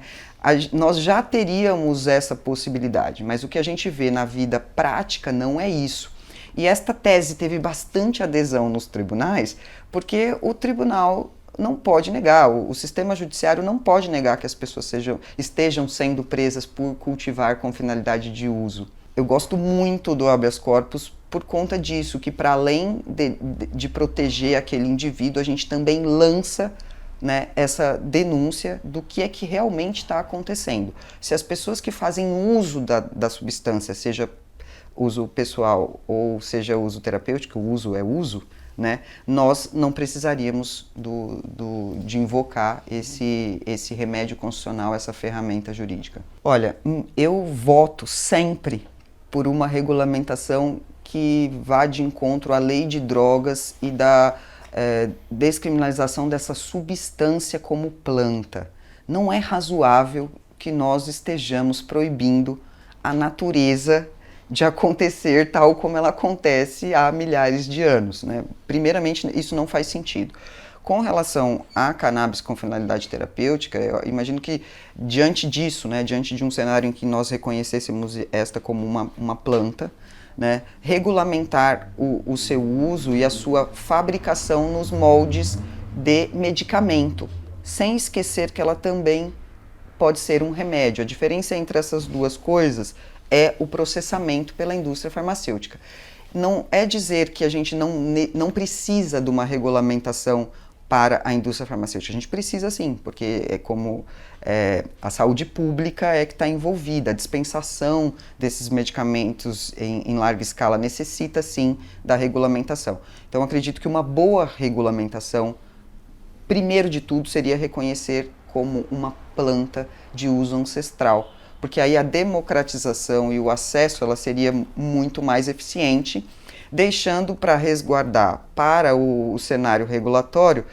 Nós já teríamos essa possibilidade, mas o que a gente vê na vida prática não é isso. E esta tese teve bastante adesão nos tribunais, porque o tribunal não pode negar, o sistema judiciário não pode negar que as pessoas estejam sendo presas por cultivar com finalidade de uso. Eu gosto muito do habeas corpus por conta disso, que para além de proteger aquele indivíduo, a gente também lança, né, essa denúncia do que é que realmente está acontecendo. Se as pessoas que fazem uso da substância, seja uso pessoal ou seja uso terapêutico, o uso é uso, né, nós não precisaríamos de invocar esse remédio constitucional, essa ferramenta jurídica. Olha, eu voto sempre por uma regulamentação que vá de encontro à lei de drogas e da descriminalização dessa substância como planta. Não é razoável que nós estejamos proibindo a natureza de acontecer tal como ela acontece há milhares de anos, né? Primeiramente, isso não faz sentido. Com relação à cannabis com finalidade terapêutica, eu imagino que diante disso, né, diante de um cenário em que nós reconhecêssemos esta como uma planta, né, regulamentar o seu uso e a sua fabricação nos moldes de medicamento, sem esquecer que ela também pode ser um remédio. A diferença entre essas duas coisas é o processamento pela indústria farmacêutica. Não é dizer que a gente não precisa de uma regulamentação para a indústria farmacêutica. A gente precisa sim, porque é como a saúde pública é que está envolvida, a dispensação desses medicamentos em larga escala necessita sim da regulamentação. Então acredito que uma boa regulamentação, primeiro de tudo, seria reconhecer como uma planta de uso ancestral, porque aí a democratização e o acesso ela seria muito mais eficiente, deixando para resguardar para o cenário regulatório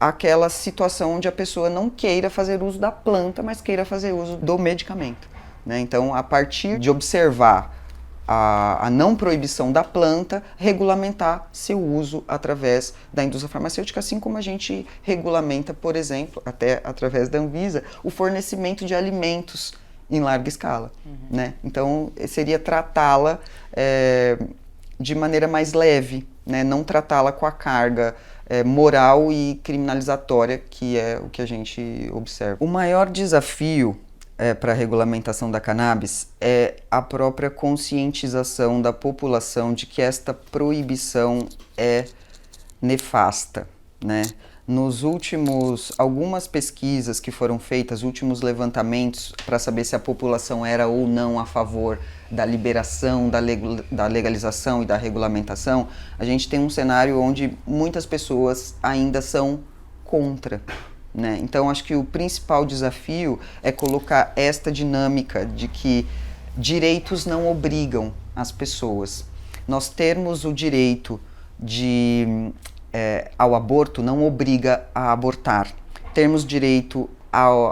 aquela situação onde a pessoa não queira fazer uso da planta, mas queira fazer uso do medicamento, né? Então, a partir de observar a não proibição da planta, regulamentar seu uso através da indústria farmacêutica, assim como a gente regulamenta, por exemplo, até através da Anvisa, o fornecimento de alimentos em larga escala, né? Então, seria tratá-la de maneira mais leve, né? Não tratá-la com a carga moral e criminalizatória que é o que a gente observa. O maior desafio para a regulamentação da cannabis é a própria conscientização da população de que esta proibição é nefasta, né? Algumas pesquisas que foram feitas, últimos levantamentos para saber se a população era ou não a favor da liberação, da legalização e da regulamentação, a gente tem um cenário onde muitas pessoas ainda são contra, né? Então acho que o principal desafio é colocar esta dinâmica de que direitos não obrigam as pessoas. Nós termos o direito ao aborto não obriga a abortar. Termos direito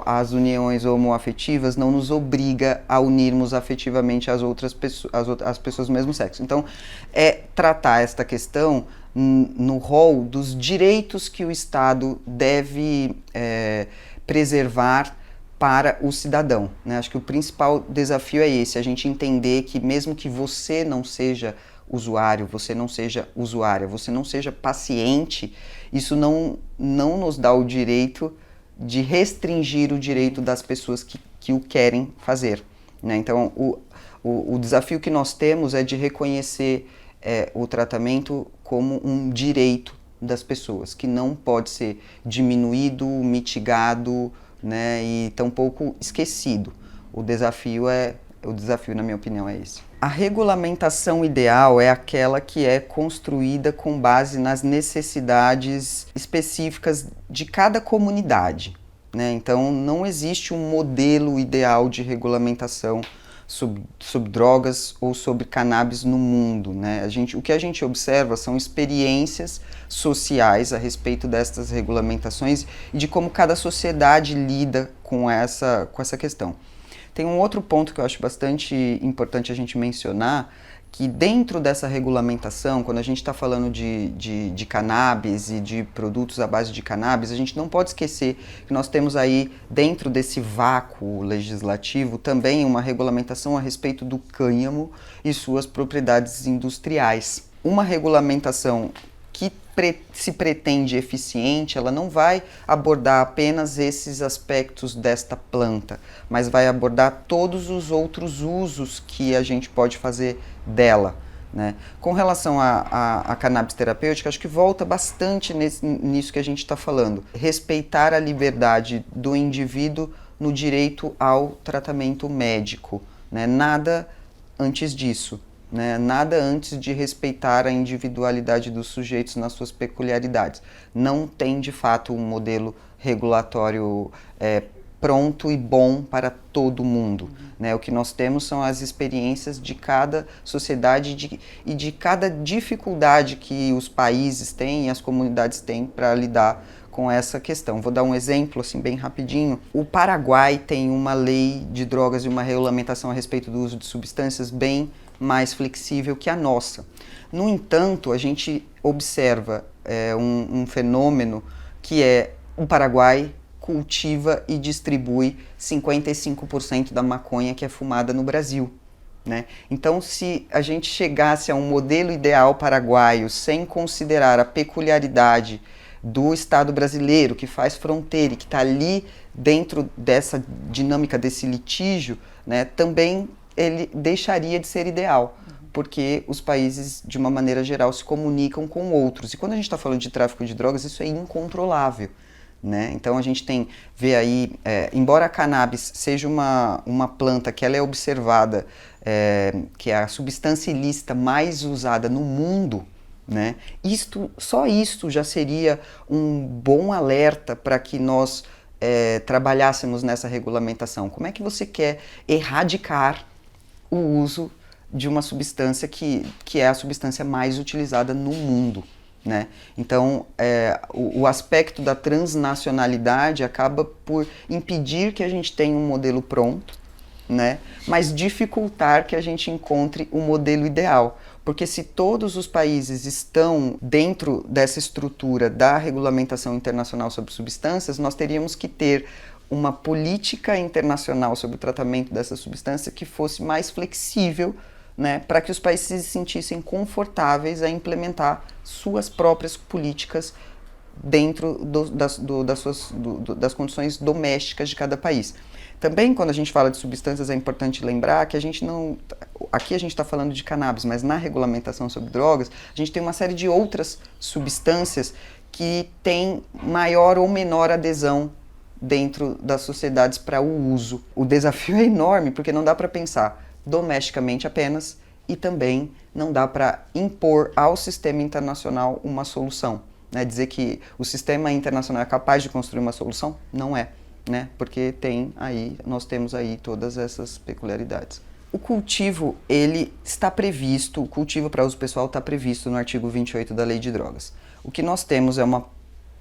às uniões homoafetivas não nos obriga a unirmos afetivamente as outras pessoas, as pessoas do mesmo sexo. Então, tratar esta questão no rol dos direitos que o Estado deve preservar para o cidadão, né? Acho que o principal desafio é esse, a gente entender que mesmo que você não seja usuário, você não seja usuária, você não seja paciente, isso não nos dá o direito de restringir o direito das pessoas que o querem fazer, né? Então, o desafio que nós temos é de reconhecer o tratamento como um direito das pessoas, que não pode ser diminuído, mitigado, né, e tampouco esquecido. O desafio, na minha opinião, é esse. A regulamentação ideal é aquela que é construída com base nas necessidades específicas de cada comunidade, né? Então, não existe um modelo ideal de regulamentação sobre drogas ou sobre cannabis no mundo, né? O que a gente observa são experiências sociais a respeito destas regulamentações e de como cada sociedade lida com essa questão. Tem um outro ponto que eu acho bastante importante a gente mencionar, que dentro dessa regulamentação, quando a gente está falando de cannabis e de produtos à base de cannabis, a gente não pode esquecer que nós temos aí, dentro desse vácuo legislativo, também uma regulamentação a respeito do cânhamo e suas propriedades industriais. Uma regulamentação que se pretende eficiente, ela não vai abordar apenas esses aspectos desta planta, mas vai abordar todos os outros usos que a gente pode fazer dela, né? Com relação à cannabis terapêutica, acho que volta bastante nisso que a gente está falando. Respeitar a liberdade do indivíduo no direito ao tratamento médico, né? Nada antes disso. Né? Nada antes de respeitar a individualidade dos sujeitos nas suas peculiaridades. Não tem, de fato, um modelo regulatório pronto e bom para todo mundo. Né? O que nós temos são as experiências de cada sociedade e de cada dificuldade que os países têm e as comunidades têm para lidar com essa questão. Vou dar um exemplo assim bem rapidinho. O Paraguai tem uma lei de drogas e uma regulamentação a respeito do uso de substâncias bem mais flexível que a nossa. No entanto, a gente observa um fenômeno que é o Paraguai cultiva e distribui 55% da maconha que é fumada no Brasil. Né? Então, se a gente chegasse a um modelo ideal paraguaio sem considerar a peculiaridade do Estado brasileiro, que faz fronteira e que está ali dentro dessa dinâmica desse litígio, né, também ele deixaria de ser ideal, porque os países, de uma maneira geral, se comunicam com outros. E quando a gente está falando de tráfico de drogas, isso é incontrolável. Né? Então a gente vê aí, embora a cannabis seja uma planta que ela é observada, que é a substância ilícita mais usada no mundo, né? Só isto já seria um bom alerta para que nós trabalhássemos nessa regulamentação. Como é que você quer erradicar o uso de uma substância que é a substância mais utilizada no mundo? Né? Então, o aspecto da transnacionalidade acaba por impedir que a gente tenha um modelo pronto, né? Mas dificultar que a gente encontre o modelo ideal. Porque se todos os países estão dentro dessa estrutura da regulamentação internacional sobre substâncias, nós teríamos que ter uma política internacional sobre o tratamento dessa substância que fosse mais flexível, né, para que os países se sentissem confortáveis a implementar suas próprias políticas dentro das condições domésticas de cada país. Também, quando a gente fala de substâncias, é importante lembrar que a gente não... Aqui a gente está falando de cannabis, mas na regulamentação sobre drogas, a gente tem uma série de outras substâncias que têm maior ou menor adesão dentro das sociedades para o uso. O desafio é enorme, porque não dá para pensar domesticamente apenas e também não dá para impor ao sistema internacional uma solução. Né? Dizer que o sistema internacional é capaz de construir uma solução, não é. Né? Porque nós temos aí todas essas peculiaridades. O cultivo, ele está previsto, o cultivo para uso pessoal está previsto no artigo 28 da Lei de Drogas. O que nós temos é uma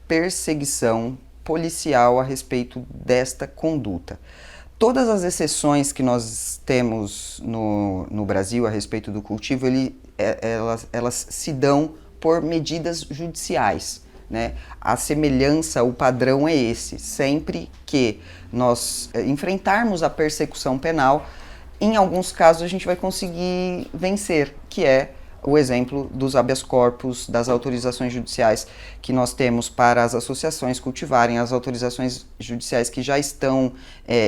perseguição policial a respeito desta conduta. Todas as exceções que nós temos no Brasil a respeito do cultivo, elas se dão por medidas judiciais. Né? A semelhança, o padrão é esse. Sempre que nós enfrentarmos a persecução penal, em alguns casos a gente vai conseguir vencer, que é o exemplo dos habeas corpus, das autorizações judiciais que nós temos para as associações cultivarem, as autorizações judiciais que já estão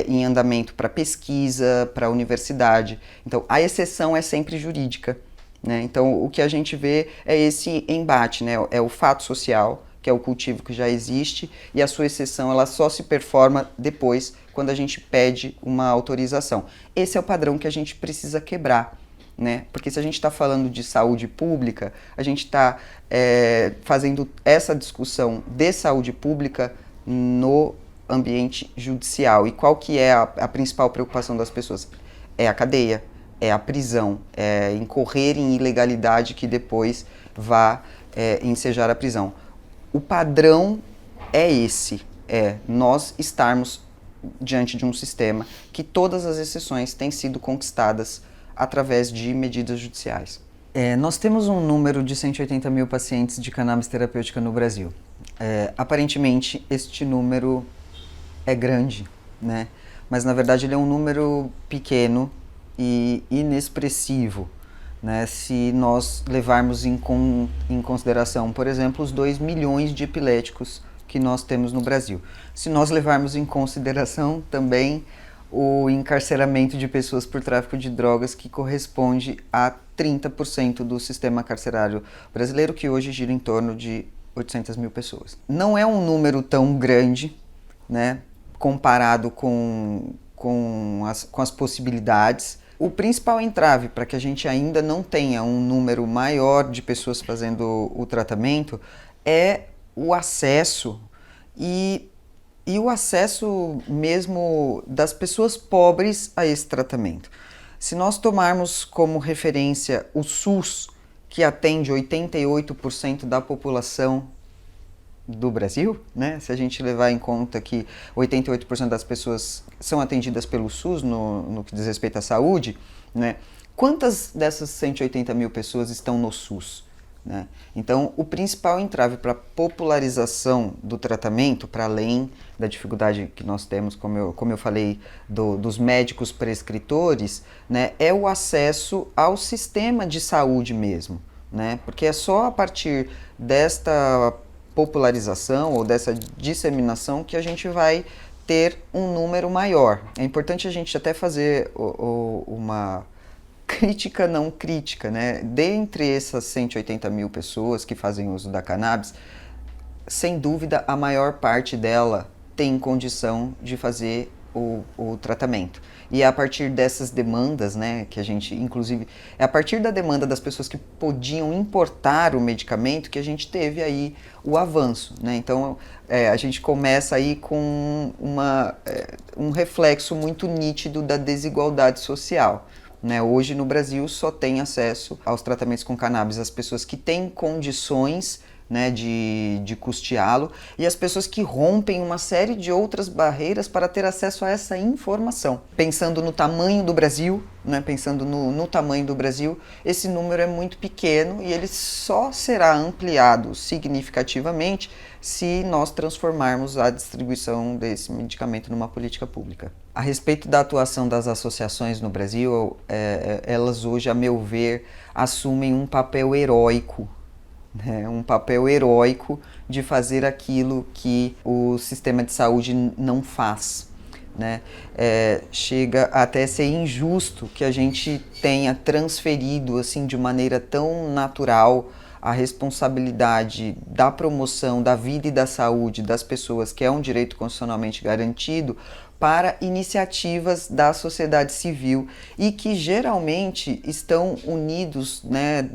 em andamento para pesquisa, para a universidade. Então, a exceção é sempre jurídica. Né? Então, o que a gente vê é esse embate, né? É o fato social, que é o cultivo que já existe, e a sua exceção ela só se performa depois, quando a gente pede uma autorização. Esse é o padrão que a gente precisa quebrar. Né? Porque se a gente está falando de saúde pública, a gente está fazendo essa discussão de saúde pública no ambiente judicial. E qual que é a principal preocupação das pessoas? é a cadeia, é a prisão, é incorrer em ilegalidade que depois vá ensejar a prisão. O padrão é esse, é nós estarmos diante de um sistema que todas as exceções têm sido conquistadas através de medidas judiciais. Nós temos um número de 180 mil pacientes de cannabis terapêutica no Brasil. Aparentemente, este número é grande, né? Mas na verdade ele é um número pequeno e inexpressivo, né? Se nós levarmos em consideração, por exemplo, os 2 milhões de epiléticos que nós temos no Brasil. Se nós levarmos em consideração também o encarceramento de pessoas por tráfico de drogas, que corresponde a 30% do sistema carcerário brasileiro, que hoje gira em torno de 800 mil pessoas. Não é um número tão grande, né, comparado com as possibilidades. O principal entrave para que a gente ainda não tenha um número maior de pessoas fazendo o tratamento é o acesso e o acesso mesmo das pessoas pobres a esse tratamento. Se nós tomarmos como referência o SUS, que atende 88% da população do Brasil, né? Se a gente levar em conta que 88% das pessoas são atendidas pelo SUS no que diz respeito à saúde, né? Quantas dessas 180 mil pessoas estão no SUS? Né? Então, o principal entrave para a popularização do tratamento, para além da dificuldade que nós temos, como eu falei, dos médicos prescritores, né, é o acesso ao sistema de saúde mesmo, né? Porque é só a partir desta popularização ou dessa disseminação que a gente vai ter um número maior. É importante a gente até fazer uma crítica não crítica, né? Dentre essas 180 mil pessoas que fazem uso da cannabis, sem dúvida a maior parte dela tem condição de fazer o tratamento. E é a partir dessas demandas, né, que a gente, inclusive, é a partir da demanda das pessoas que podiam importar o medicamento que a gente teve aí o avanço, né? Então, a gente começa aí com um reflexo muito nítido da desigualdade social. Né, hoje no Brasil só tem acesso aos tratamentos com cannabis as pessoas que têm condições, né, de custeá-lo e as pessoas que rompem uma série de outras barreiras para ter acesso a essa informação. Pensando no tamanho do Brasil, né, pensando no tamanho do Brasil, esse número é muito pequeno e ele só será ampliado significativamente se nós transformarmos a distribuição desse medicamento numa política pública. A respeito da atuação das associações no Brasil, elas hoje, a meu ver, assumem um papel heróico, né? Um papel heróico de fazer aquilo que o sistema de saúde não faz. Né? Chega até ser injusto que a gente tenha transferido assim, de maneira tão natural a responsabilidade da promoção da vida e da saúde das pessoas, que é um direito constitucionalmente garantido, para iniciativas da sociedade civil e que geralmente estão unidos, né,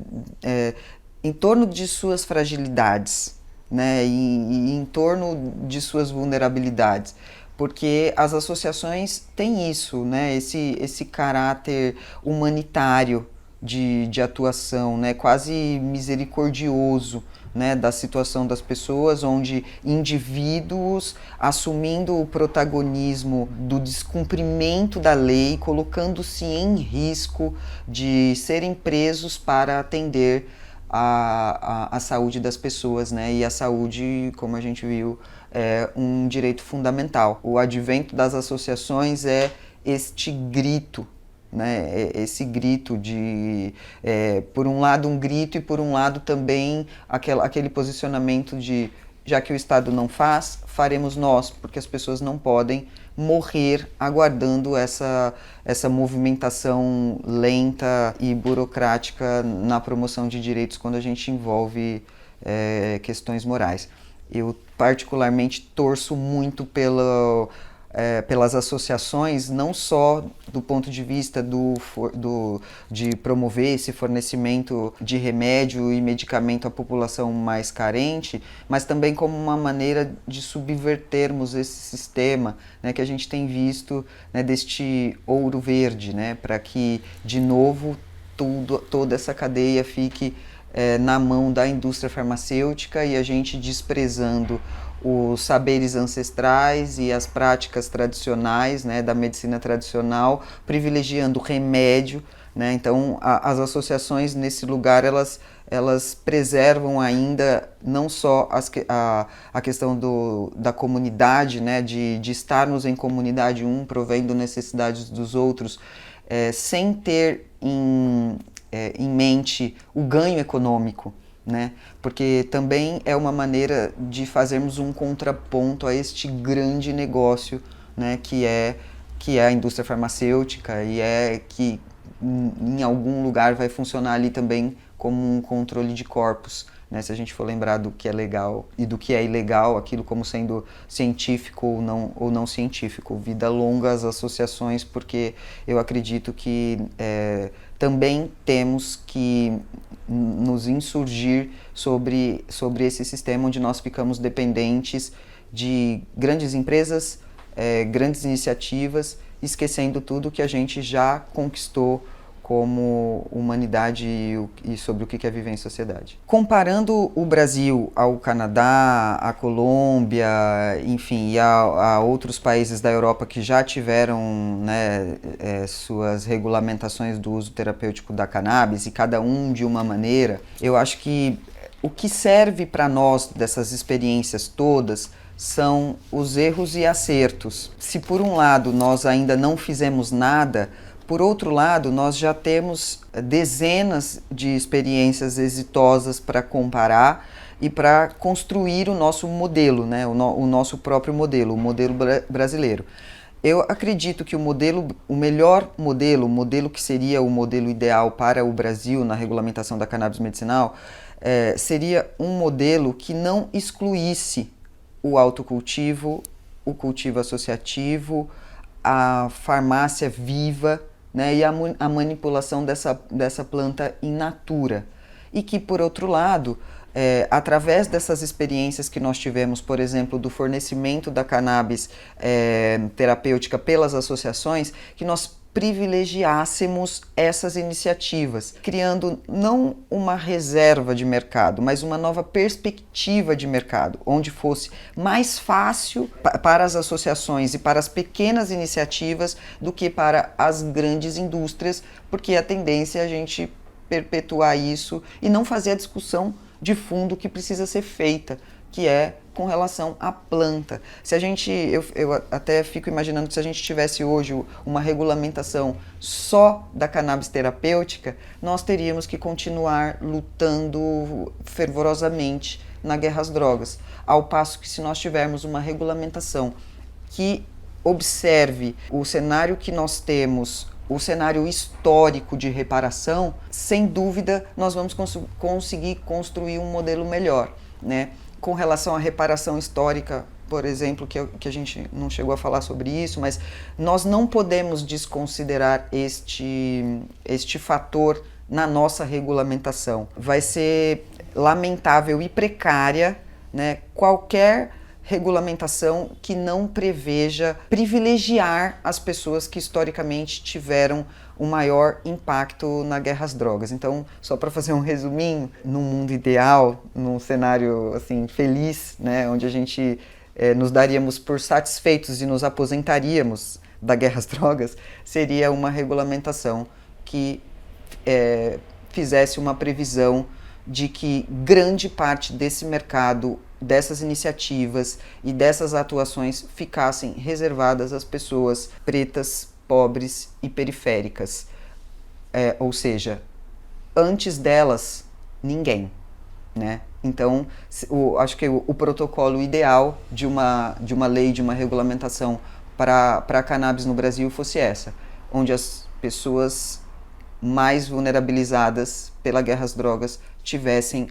em torno de suas fragilidades, né, e em torno de suas vulnerabilidades. Porque as associações têm isso, né, esse caráter humanitário de atuação, né, quase misericordioso, né, da situação das pessoas, onde indivíduos assumindo o protagonismo do descumprimento da lei, colocando-se em risco de serem presos para atender a saúde das pessoas, né, e a saúde, como a gente viu, é um direito fundamental. O advento das associações é este grito, né, esse grito de, por um lado um grito e por um lado também aquele posicionamento de, já que o Estado não faz, faremos nós, porque as pessoas não podem morrer aguardando essa movimentação lenta e burocrática na promoção de direitos quando a gente envolve questões morais. Eu particularmente torço muito pelo pelas associações, não só do ponto de vista de promover esse fornecimento de remédio e medicamento à população mais carente, mas também como uma maneira de subvertermos esse sistema, né, que a gente tem visto, né, deste ouro verde, né, para que, de novo, toda essa cadeia fique na mão da indústria farmacêutica e a gente desprezando os saberes ancestrais e as práticas tradicionais, né, da medicina tradicional, privilegiando o remédio, né? Então, as associações nesse lugar, elas preservam ainda não só a questão da comunidade, né, de estarmos em comunidade, provendo necessidades dos outros, sem ter em mente o ganho econômico, né? Porque também é uma maneira de fazermos um contraponto a este grande negócio, né, que é a indústria farmacêutica e que em algum lugar vai funcionar ali também como um controle de corpos, né? Se a gente for lembrar do que é legal e do que é ilegal, aquilo como sendo científico ou não científico. Vida longa às associações, porque eu acredito que também temos que nos insurgir sobre esse sistema onde nós ficamos dependentes de grandes empresas, grandes iniciativas, esquecendo tudo que a gente já conquistou como humanidade e sobre o que é viver em sociedade. Comparando o Brasil ao Canadá, à Colômbia, enfim, e a outros países da Europa que já tiveram, né, suas regulamentações do uso terapêutico da cannabis, e cada um de uma maneira, eu acho que o que serve para nós dessas experiências todas são os erros e acertos. Se por um lado nós ainda não fizemos nada, por outro lado, nós já temos dezenas de experiências exitosas para comparar e para construir o nosso modelo, né? O nosso próprio modelo, o modelo brasileiro. Eu acredito que o melhor modelo, o modelo que seria o modelo ideal para o Brasil na regulamentação da cannabis medicinal, seria um modelo que não excluísse o autocultivo, o cultivo associativo, a farmácia viva, né, e a manipulação dessa planta in natura. E que, por outro lado, através dessas experiências que nós tivemos, por exemplo, do fornecimento da cannabis terapêutica pelas associações, que nós privilegiássemos essas iniciativas, criando não uma reserva de mercado, mas uma nova perspectiva de mercado, onde fosse mais fácil para as associações e para as pequenas iniciativas do que para as grandes indústrias, porque a tendência é a gente perpetuar isso e não fazer a discussão de fundo que precisa ser feita, que é com relação à planta. Se a gente, eu até fico imaginando que se a gente tivesse hoje uma regulamentação só da cannabis terapêutica, nós teríamos que continuar lutando fervorosamente na guerra às drogas. Ao passo que se nós tivermos uma regulamentação que observe o cenário que nós temos, o cenário histórico de reparação, sem dúvida nós vamos conseguir construir um modelo melhor, né? Com relação à reparação histórica, por exemplo, que a gente não chegou a falar sobre isso, mas nós não podemos desconsiderar este fator na nossa regulamentação. Vai ser lamentável e precária, né, qualquer regulamentação que não preveja privilegiar as pessoas que historicamente tiveram o maior impacto na guerra às drogas. Então, só para fazer um resuminho, num mundo ideal, num cenário assim feliz, né, onde a gente nos daríamos por satisfeitos e nos aposentaríamos da guerra às drogas, seria uma regulamentação que fizesse uma previsão de que grande parte desse mercado, dessas iniciativas e dessas atuações ficassem reservadas às pessoas pretas, pobres e periféricas. Ou seja, antes delas, ninguém, né? Então, acho que o protocolo ideal de uma lei, de uma regulamentação para a cannabis no Brasil fosse essa, onde as pessoas mais vulnerabilizadas pela guerra às drogas tivessem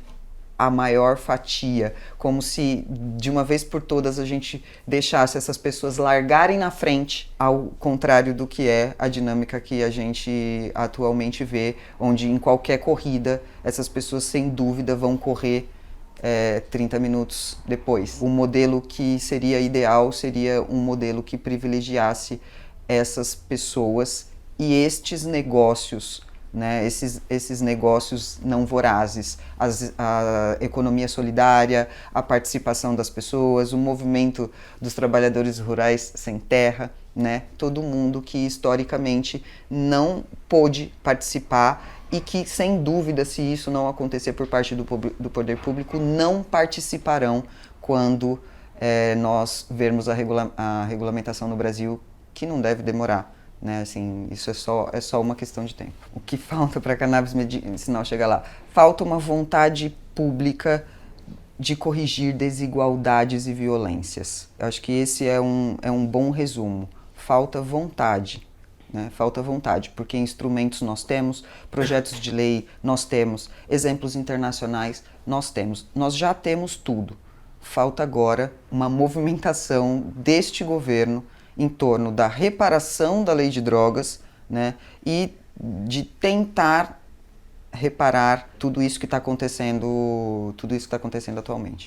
a maior fatia, como se de uma vez por todas a gente deixasse essas pessoas largarem na frente, ao contrário do que é a dinâmica que a gente atualmente vê, onde em qualquer corrida essas pessoas sem dúvida vão correr 30 minutos depois. O modelo que seria ideal seria um modelo que privilegiasse essas pessoas e estes negócios, né, esses negócios não vorazes, a economia solidária, a participação das pessoas, o movimento dos trabalhadores rurais sem terra, né, todo mundo que historicamente não pôde participar e que, sem dúvida, se isso não acontecer por parte do poder público, não participarão quando nós vermos a regulamentação no Brasil, que não deve demorar. Né, assim, isso é só uma questão de tempo. O que falta para a cannabis medicinal chegar lá? Falta uma vontade pública de corrigir desigualdades e violências. Eu acho que esse é um bom resumo. Falta vontade. Né? Falta vontade, porque instrumentos nós temos, projetos de lei nós temos, exemplos internacionais nós temos. Nós já temos tudo. Falta agora uma movimentação deste governo em torno da reparação da lei de drogas, né, e de tentar reparar tudo isso que está acontecendo atualmente.